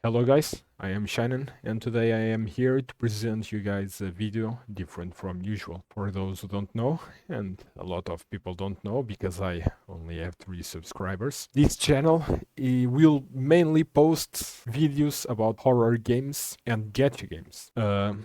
Hello guys, I am Shannon and today I am here to present you guys a video different from usual. For those who don't know, and a lot of people don't know because I only have 3 subscribers, this channel will mainly post videos about horror games and gacha games.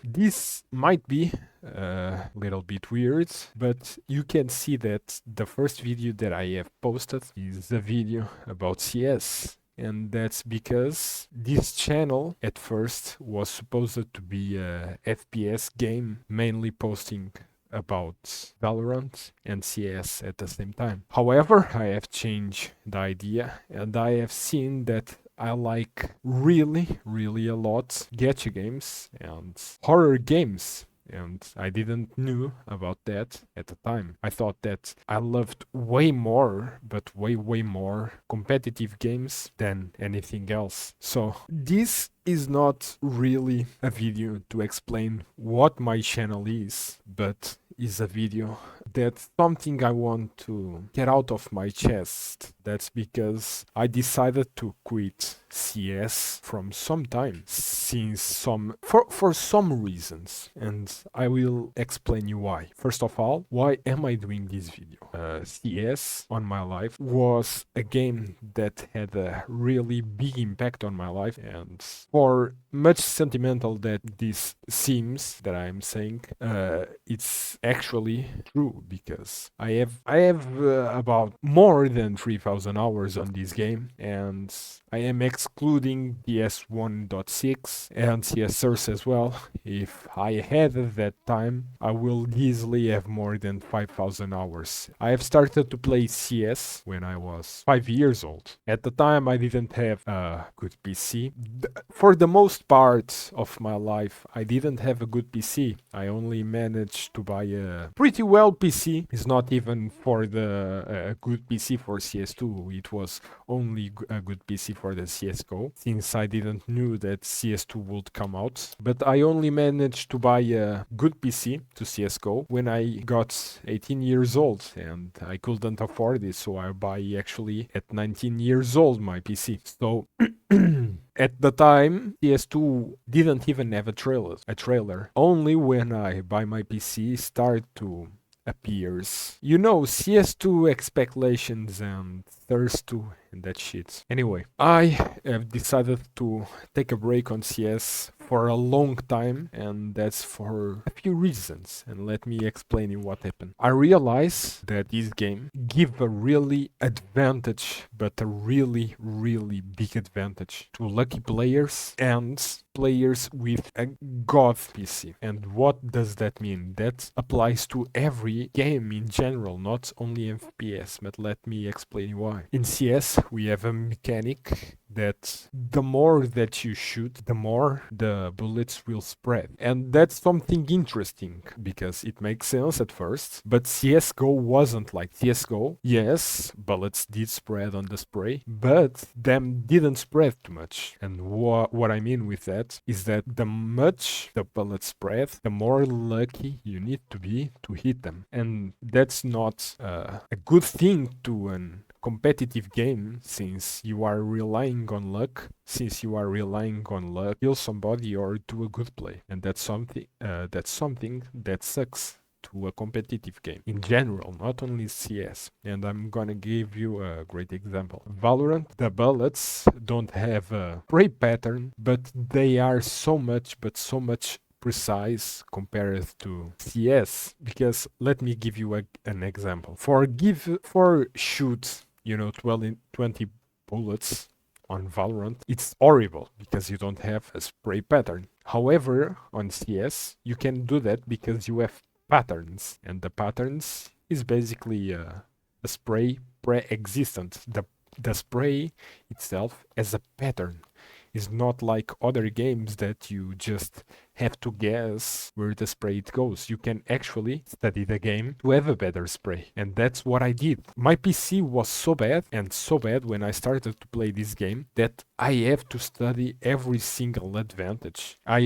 This might be a little bit weird, but you can see that the first video that I have posted is a video about CS, and that's because this channel at first was supposed to be a FPS game, mainly posting about Valorant and CS at the same time. However, I have changed the idea and I have seen that I like really a lot gacha games and horror games, and I didn't knew about that at the time. I thought that I loved way more, but way more competitive games than anything else. So this is not really a video to explain what my channel is, but is a video that's something I want to get out of my chest. That's because I decided to quit CS from some time, since for some reasons, and I will explain you why. First of all, why am I doing this video? CS on my life was a game that had a really big impact on my life, and for much sentimental that this seems that I'm saying, it's actually true because I have about more than 3,000 hours on this game, and I am excluding DS 1.6 and CS Source as well. If I had at that time, I will easily have more than 5,000 hours. I have started to play CS when I was 5 years old. At the time, I didn't have a good PC. For the most part of my life, I didn't have a good PC. I only managed to buy a pretty well PC. It's not even for the good PC for CS2. It was only a good PC for the CSGO, since I didn't knew that CS2 would come out. But I only managed to buy a good PC to CSGO when I got 18 years old, and I couldn't afford it, so I buy actually at 19 years old my PC. So at the time, PS2 didn't even have a trailer. Only when I buy my PC start to appears. You know, CS2 expectations and thirst to and that shit. Anyway, I have decided to take a break on CS for a long time, and that's for a few reasons, and let me explain you what happened. I realize that this game give a really advantage, but a really big advantage to lucky players and players with a god PC. And what does that mean? That applies to every game in general, not only FPS, but let me explain why. In CS, we have a mechanic that the more that you shoot, the more the bullets will spread. And that's something interesting because it makes sense at first, but CSGO wasn't like CSGO. Yes, bullets did spread on the spray, but them didn't spread too much. And what I mean with that is that the much the bullets spread, the more lucky you need to be to hit them. And that's not a good thing to an competitive game, since you are relying on luck, kill somebody or do a good play, and that's something that sucks to a competitive game in general, not only CS. And I'm gonna give you a great example. Valorant, the bullets don't have a spray pattern, but they are so much precise compared to CS. Because let me give you an example. For shoot, 20 bullets on Valorant, it's horrible because you don't have a spray pattern. However, on CS, you can do that because you have patterns, and the patterns is basically a spray pre-existent. The spray itself as a pattern is not like other games that you just have to guess where the spray it goes. You can actually study the game to have a better spray. And that's what I did. My PC was so bad, and so bad when I started to play this game, that I have to study every single advantage. I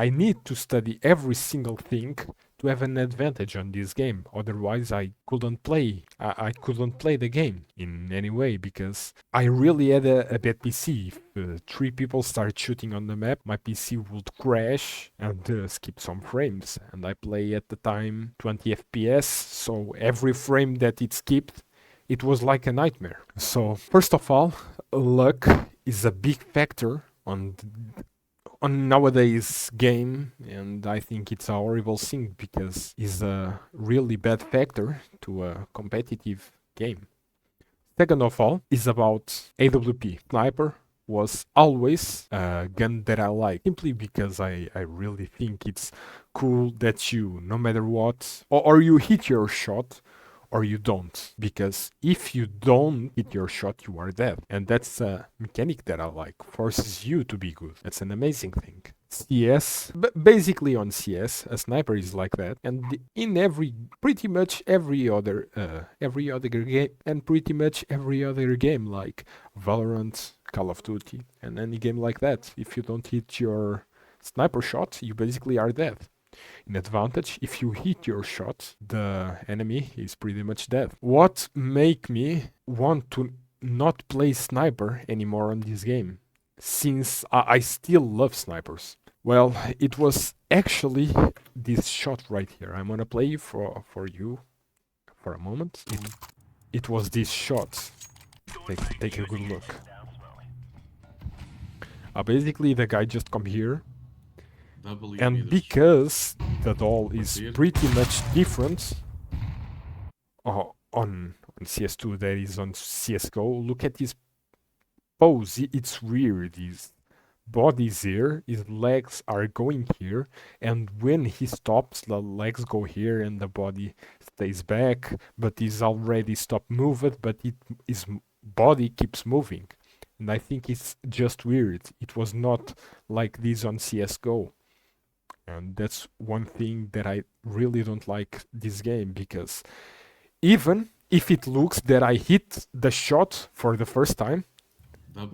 need to study every single thing to have an advantage on this game. Otherwise, I couldn't play. I couldn't play the game in any way because I really had a bad PC. If three people start shooting on the map, my PC would crash and skip some frames. And I play at the time 20 FPS, so every frame that it skipped, it was like a nightmare. So first of all, luck is a big factor on nowadays game, and I think it's a horrible thing because it's a really bad factor to a competitive game. Second of all is about AWP. Sniper was always a gun that I like simply because I really think it's cool that you, no matter what, or you hit your shot or you don't. Because if you don't hit your shot, you are dead. And that's a mechanic that I like. Forces you to be good. That's an amazing thing. CS, basically on CS, a sniper is like that, and in pretty much every other game, and pretty much every other game like Valorant, Call of Duty, and any game like that. If you don't hit your sniper shot, you basically are dead. In advantage, if you hit your shot, the enemy is pretty much dead. What make me want to not play sniper anymore on this game? Since I still love snipers. Well, it was actually this shot right here. I'm gonna play for you for a moment. It was this shot. Take a good look. Basically, the guy just come here, and because the doll is pretty much different on CS2 that is on CSGO, look at his pose. It's weird. His body's here, his legs are going here, and when he stops, the legs go here and the body stays back, but he's already stopped moving, but his body keeps moving. And I think it's just weird. It was not like this on CSGO. And that's one thing that I really don't like this game, because even if it looks that I hit the shot for the first time, I'm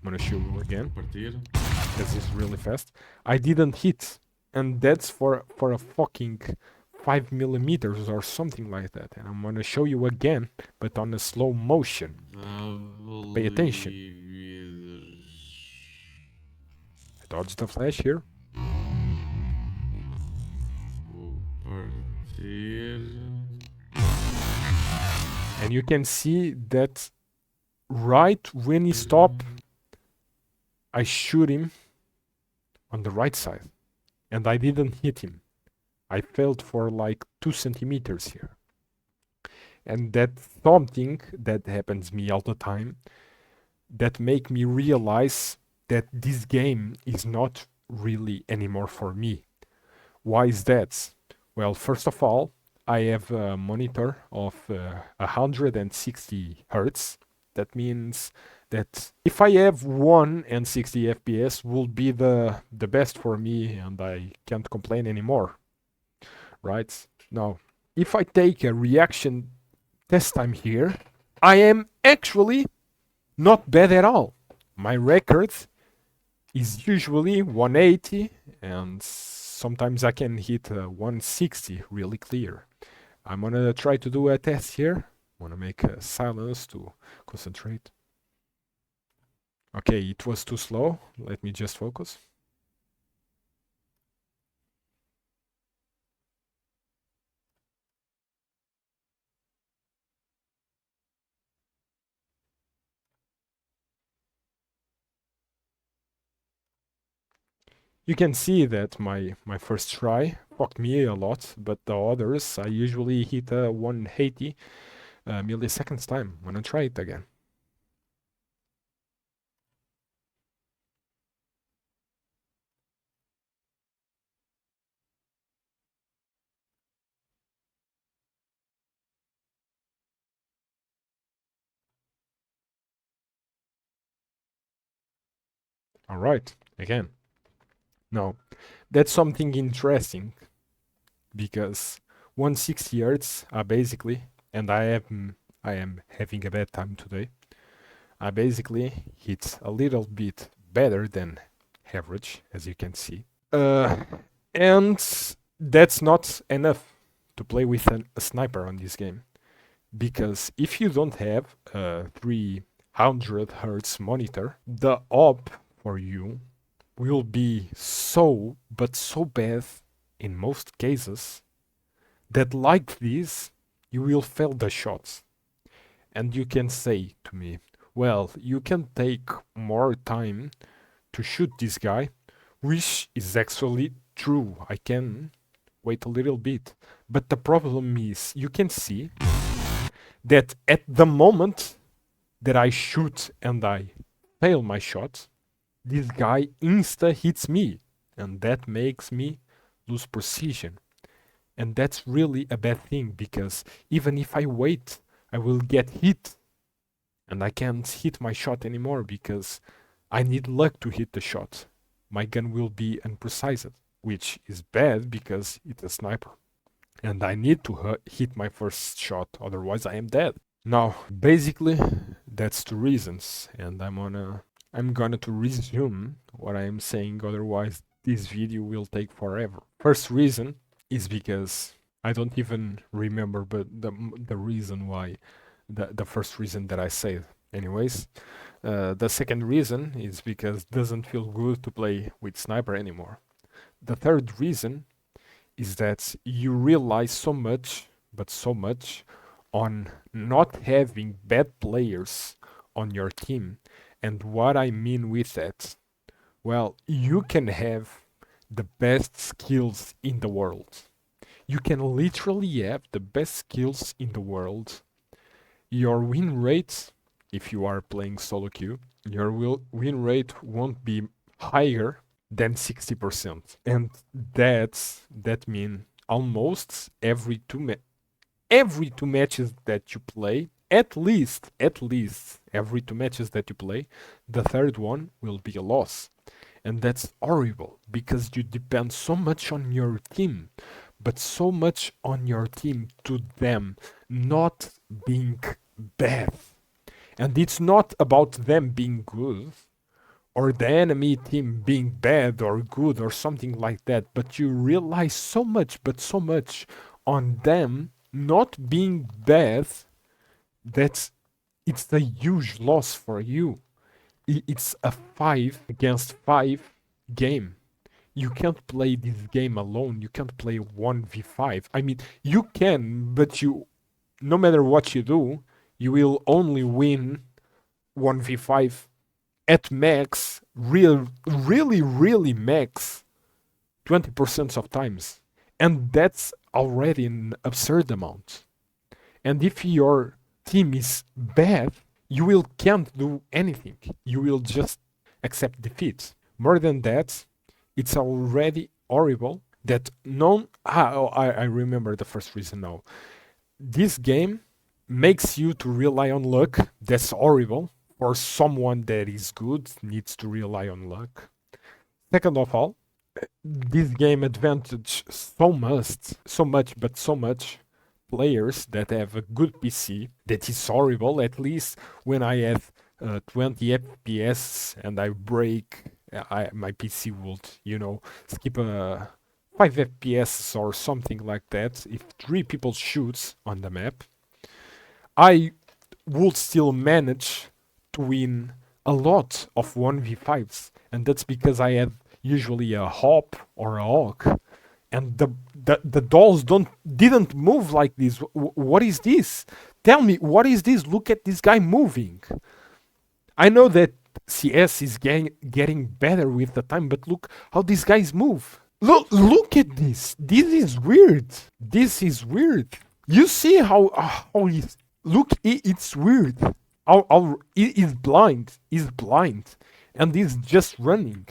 gonna show you again, because it's really fast. I didn't hit, and that's for a fucking 5 millimeters or something like that. And I'm gonna show you again, but on a slow motion. Pay attention. I dodged the flash here. And you can see that right when he stopped, I shoot him on the right side, and I didn't hit him. I failed for like 2 centimeters here. And that's something that happens me all the time, that make me realize that this game is not really anymore for me. Why is that? Well, first of all, I have a monitor of 160 hertz. That means that if I have 160 FPS will be the best for me, and I can't complain anymore. Right? Now, if I take a reaction test time here, I am actually not bad at all. My record is usually 180, and sometimes I can hit 160 really clear. I'm gonna try to do a test here. I wanna make a silence to concentrate. Okay, it was too slow. Let me just focus. You can see that my first try fucked me a lot, but the others I usually hit 180 milliseconds time. Wanna try it again. All right, again. Now, that's something interesting, because 160 hertz are basically, and I am having a bad time today. I basically hit a little bit better than average, as you can see. And that's not enough to play with a sniper on this game, because if you don't have a 300 hertz monitor, the op for you will be so, but so bad in most cases that, like this, you will fail the shots. And you can say to me, well, you can take more time to shoot this guy, which is actually true. I can wait a little bit. But the problem is, you can see that at the moment that I shoot and I fail my shot, this guy insta hits me, and that makes me lose precision. And that's really a bad thing, because even if I wait, I will get hit, and I can't hit my shot anymore because I need luck to hit the shot. My gun will be unprecise, which is bad because it's a sniper. And I need to hit my first shot, otherwise I am dead. Now, basically, that's the reasons, and I'm gonna to resume what I am saying, otherwise this video will take forever. First reason is because I don't even remember, but the reason why, the first reason that I said. Anyways, the second reason is because it doesn't feel good to play with sniper anymore. The third reason is that you realize so much, but so much, on not having bad players on your team. And what I mean with that, well, you can have the best skills in the world. You can literally have the best skills in the world. Your win rate, if you are playing solo queue, your win rate won't be higher than 60%. And that means almost every two matches that you play, at least every two matches that you play, the third one will be a loss. And that's horrible, because you depend so much on your team, but so much on your team to them not being bad. And it's not about them being good, or the enemy team being bad or good or something like that, but you realize so much, but so much, on them not being bad, that it's a huge loss for you. It's a 5 against 5 game. You can't play this game alone. You can't play 1v5. I mean, you can, but no matter what you do, you will only win 1v5 at max, really max, 20% of times. And that's already an absurd amount. And if your team is bad, you can't do anything. You will just accept defeat. More than that, it's already horrible that I remember the first reason now. This game makes you to rely on luck. That's horrible. For someone that is good, needs to rely on luck. Second of all, this game advantage so much players that have a good PC that is horrible. At least when I have 20 FPS and I break, my PC would, skip a 5 FPS or something like that. If 3 people shoots on the map, I would still manage to win a lot of 1v5s, and that's because I have usually a hop or a hawk, and the dolls didn't move like this. What is this? Tell me, what is this? Look at this guy moving. I know that CS is getting better with the time, but look how these guys move. Look at this. This is weird. This is weird. You see how he's... Look, it's weird. He is blind. He's blind. And he's just running.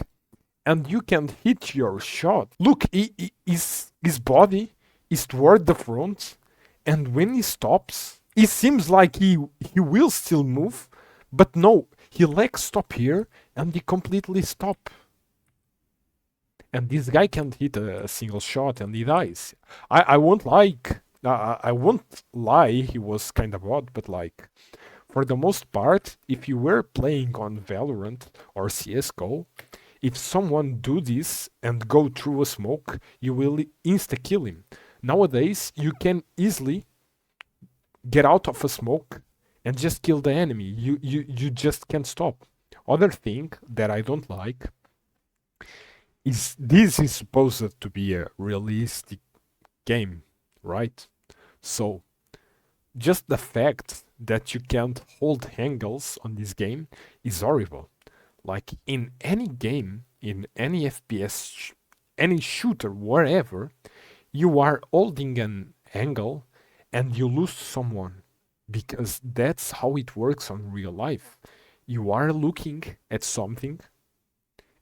And you can hit your shot. Look, his body is toward the front. And when he stops, it seems like he will still move. But no, he legs stop here and he completely stop. And this guy can't hit a single shot and he dies. I won't I won't lie, he was kind of odd, but like, for the most part, if you were playing on Valorant or CSGO, If someone do this and go through a smoke, you will insta kill him. Nowadays, you can easily get out of a smoke and just kill the enemy. You just can't stop. Other thing that I don't like is this is supposed to be a realistic game, right? So just the fact that you can't hold angles on this game is horrible. Like in any game, in any FPS, any shooter, wherever, you are holding an angle and you lose someone because that's how it works on real life. You are looking at something,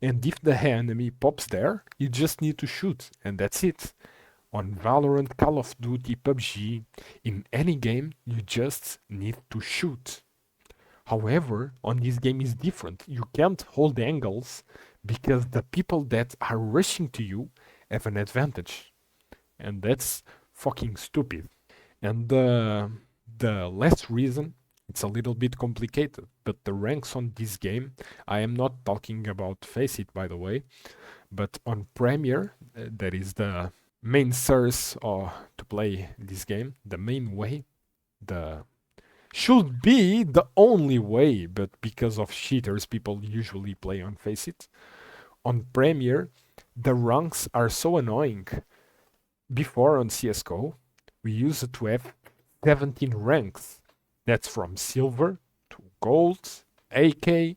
and if the enemy pops there, you just need to shoot, and that's it. On Valorant, Call of Duty, PUBG, in any game, you just need to shoot. However, on this game is different. You can't hold angles because the people that are rushing to you have an advantage. And that's fucking stupid. And the last reason, it's a little bit complicated, but the ranks on this game, I am not talking about Faceit, by the way, but on Premier, that is the main source to play this game, the main way, the should be the only way, but because of cheaters, people usually play on Faceit. On Premier, the ranks are so annoying. Before on CSGO, we used to have 17 ranks. That's from silver to gold, AK,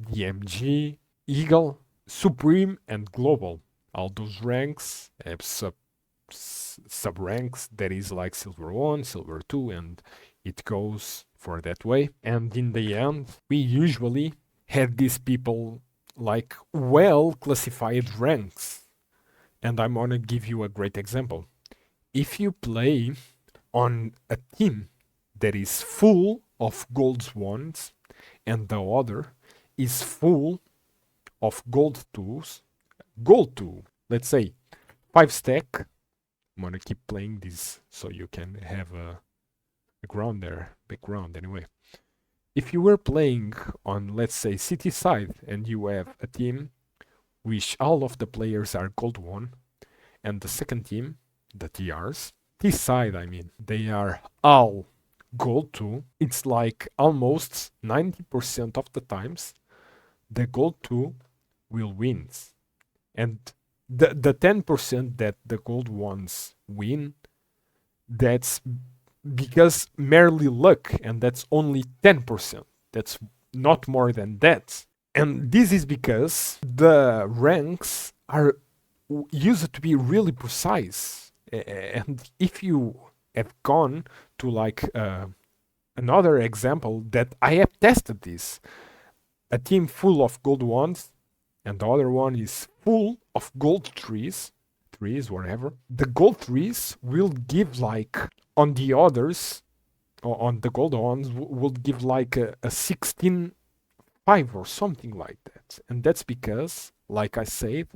DMG, Eagle, Supreme, and Global. All those ranks have sub ranks that is like silver 1, silver 2, and it goes for that way. And in the end, we usually had these people like well classified ranks. And I'm gonna give you a great example. If you play on a team that is full of gold 1s and the other is full of gold 2s, gold 2, let's say 5 stack. I'm gonna keep playing this so you can have a ground there, background anyway. If you were playing on, let's say, City side and you have a team which all of the players are gold 1 and the second team, the TRs, this side I mean, they are all gold 2, it's like almost 90% of the times the gold 2 will win. And the 10% that the gold 1s win, that's because merely luck, and that's only 10%. That's not more than that. And this is because the ranks are used to be really precise. And if you have gone to like another example that I have tested this, a team full of gold 1s and the other one is full of gold 3s, whatever, the gold 3s will give like on the others, or on the gold 1s, will give like a 16-5 or something like that. And that's because, like I said,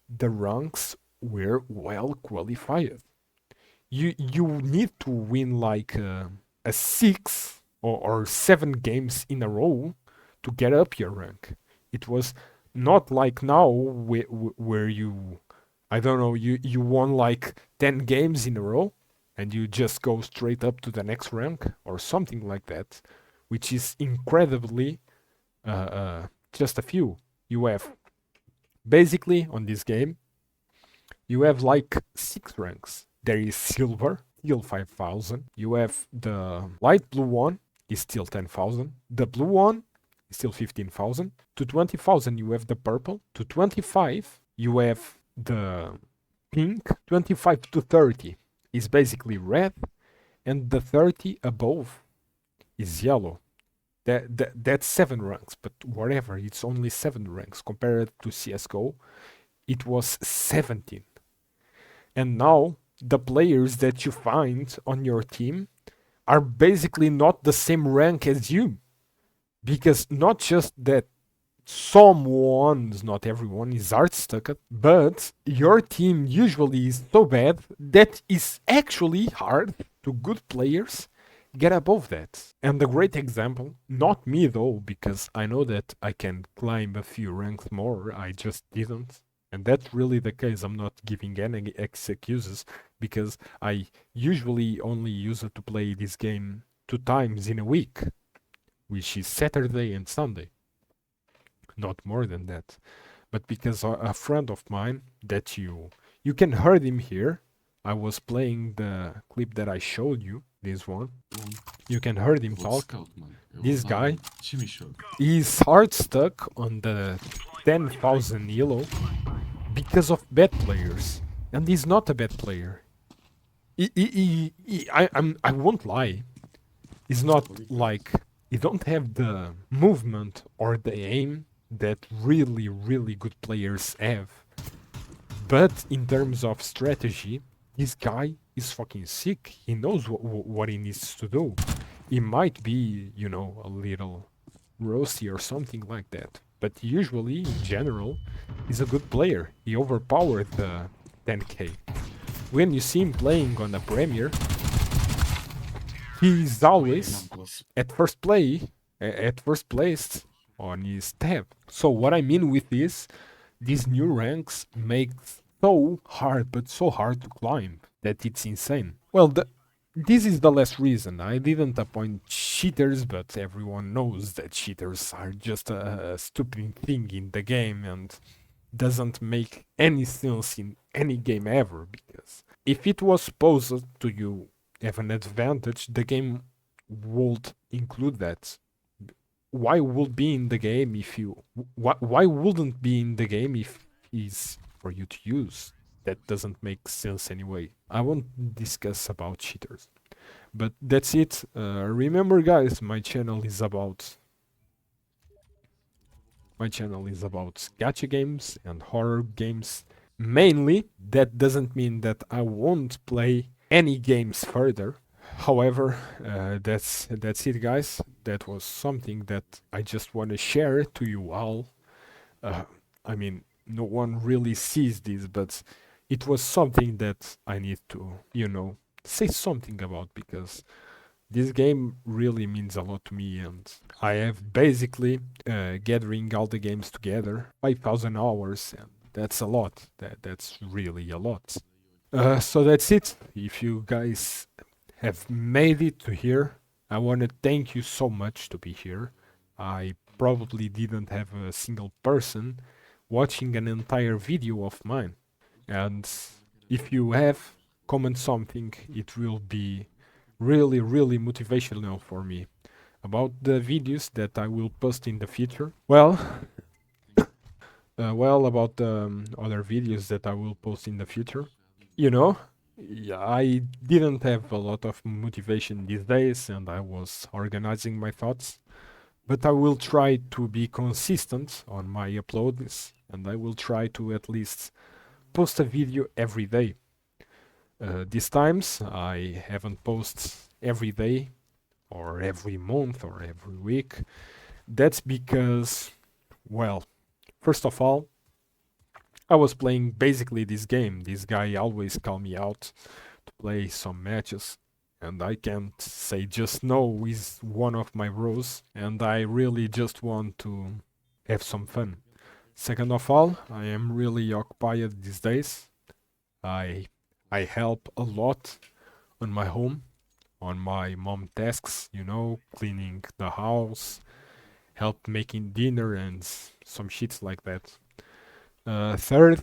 the ranks were well qualified. You need to win like a 6 or 7 games in a row to get up your rank. It was not like now where you, I don't know, you won like 10 games in a row and you just go straight up to the next rank or something like that, which is incredibly just a few. You have basically on this game, you have like 6 ranks. There is silver, still 5,000. You have the light blue one, is still 10,000. The blue one is still 15,000. To 20,000 you have the purple. To 25 you have the pink. 25 to 30 is basically red, and the 30 above is yellow. That's 7 ranks, but whatever, it's only 7 ranks compared to CSGO. It was 17. And now the players that you find on your team are basically not the same rank as you. Because not just that someone's, not everyone, is hard stuck, but your team usually is so bad that it's actually hard to good players get above that. And a great example, not me though, because I know that I can climb a few ranks more, I just didn't. And that's really the case. I'm not giving any excuses because I usually only use it to play this game 2 times in a week, which is Saturday and Sunday. Not more than that. But because a friend of mine that you can heard him here, I was playing the clip that I showed you, this one. You can heard him talk. This guy is hard stuck on the 10,000 elo because of bad players, and he's not a bad player. I won't lie. He's not like he don't have the movement or the aim that really good players have. But in terms of strategy, this guy is fucking sick. He knows what he needs to do. He might be, you know, a little rusty or something like that. But usually, in general, he's a good player. He overpowered the 10k. When you see him playing on a Premier, he's always at first place on his tab. So what I mean with this, these new ranks make so hard, but so hard to climb that it's insane. Well, this is the last reason. I didn't appoint cheaters, but everyone knows that cheaters are just a stupid thing in the game and doesn't make any sense in any game ever, because if it was supposed to you have an advantage, the game would include that. Why would be in the game if you why wouldn't be in the game if it's for you to use? That doesn't make sense anyway. I won't discuss about cheaters, but that's it. Remember guys, my channel is about gacha games and horror games mainly. That doesn't mean that I won't play any games further. However, that's it guys. That was something that I just want to share to you all. I mean, no one really sees this, but it was something that I need to, you know, say something about, because this game really means a lot to me, and I have basically gathering all the games together 5,000 hours, and that's a lot. That's really a lot. So that's it. If you guys have made it to here, I want to thank you so much to be here. I probably didn't have a single person watching an entire video of mine. And if you have, comment something. It will be really motivational for me about the videos that I will post in the future. Well, about the other videos that I will post in the future. You know, I didn't have a lot of motivation these days, and I was organizing my thoughts. But I will try to be consistent on my uploads, and I will try to at least post a video every day. These times I haven't posted every day or every month or every week. That's because, well, first of all, I was playing basically this game. This guy always call me out to play some matches, and I can't say just no is one of my rules, and I really just want to have some fun. Second of all, I am really occupied these days. I help a lot on my home, on my mom tasks, you know, cleaning the house, help making dinner and some shits like that. Third,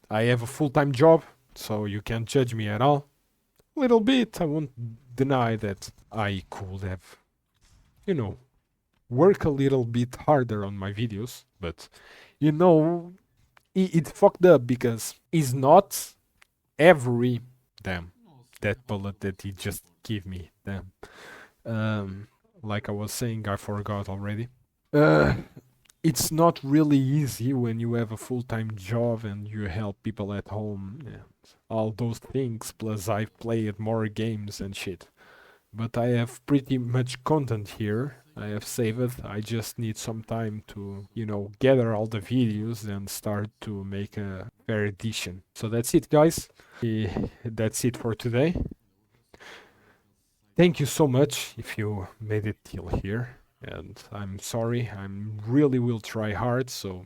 I have a full-time job, so you can't judge me at all. Little bit, I won't deny that I could have, you know, work a little bit harder on my videos, but, you know, it fucked up because it's not every damn that bullet that he just gave me. Damn. Like I was saying, I forgot already. It's not really easy when you have a full-time job and you help people at home and all those things, plus I've played more games and shit. But I have pretty much content here. I have saved it. I just need some time to, you know, gather all the videos and start to make a fair edition. So that's it, guys. That's it for today. Thank you so much if you made it till here. And I'm sorry, I really will try hard so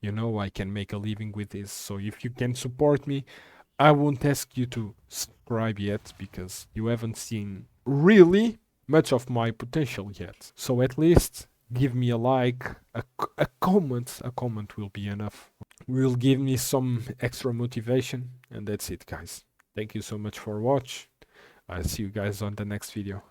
I can make a living with this. So if you can support me, I won't ask you to subscribe yet because you haven't seen really much of my potential yet. So at least give me a like, a comment. A comment will be enough. Will give me some extra motivation, and that's it, guys. Thank you so much for watch. I'll see you guys on the next video.